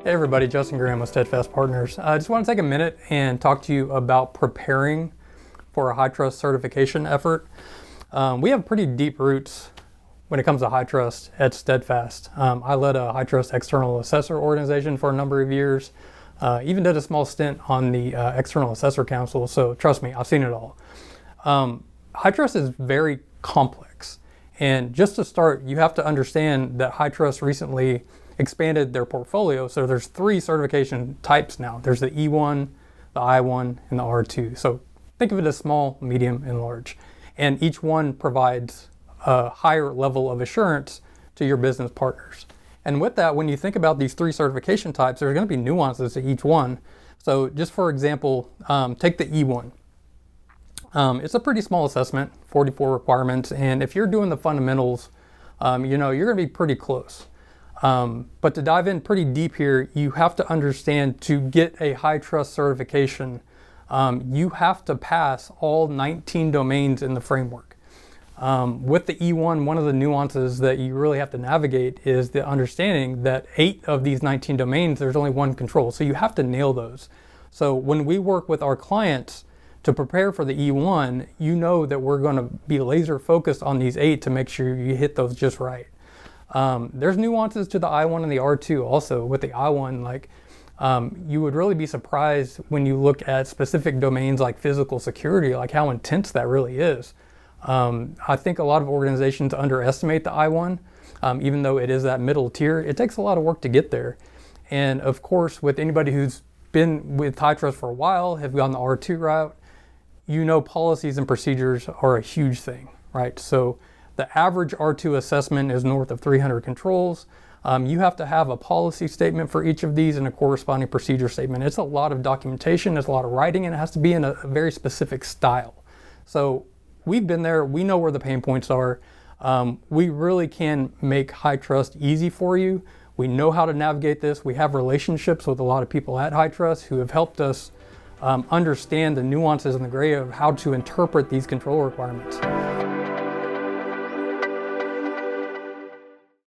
Hey everybody, Justin Graham with Steadfast Partners. I just want to take a minute and talk to you about preparing for a HITRUST certification effort. We have pretty deep roots when it comes to HITRUST at Steadfast. I led a HITRUST external assessor organization for a number of years, even did a small stint on the External Assessor Council, so trust me, I've seen it all. HITRUST is very complex, and just to start, you have to understand that HITRUST recently expanded their portfolio, so there's 3 certification types now. There's the E1, the I1, and the R2. So think of it as small, medium, and large. And each one provides a higher level of assurance to your business partners. And with that, when you think about these 3 certification types, there's going to be nuances to each one. So just for example, take the E1. It's a pretty small assessment, 44 requirements, and if you're doing the fundamentals, you're going to be pretty close. But to dive in pretty deep here, you have to understand to get a HITRUST certification, you have to pass all 19 domains in the framework. With the E1, one of the nuances that you really have to navigate is the understanding that 8 of these 19 domains, there's only one control. So you have to nail those. So when we work with our clients to prepare for the E1, you know that we're going to be laser focused on these 8 to make sure you hit those just right. There's nuances to the I1 and the R2 also. With the I1, you would really be surprised when you look at specific domains like physical security, like how intense that really is. I think a lot of organizations underestimate the I1, even though it is that middle tier. It takes a lot of work to get there. And of course, with anybody who's been with HITRUST for a while, have gone the R2 route, you know policies and procedures are a huge thing, right? So the average R2 assessment is north of 300 controls. You have to have a policy statement for each of these and a corresponding procedure statement. It's a lot of documentation, it's a lot of writing, and it has to be in a very specific style. So we've been there, we know where the pain points are. We really can make HITRUST easy for you. We know how to navigate this. We have relationships with a lot of people at HITRUST who have helped us understand the nuances and the gray of how to interpret these control requirements.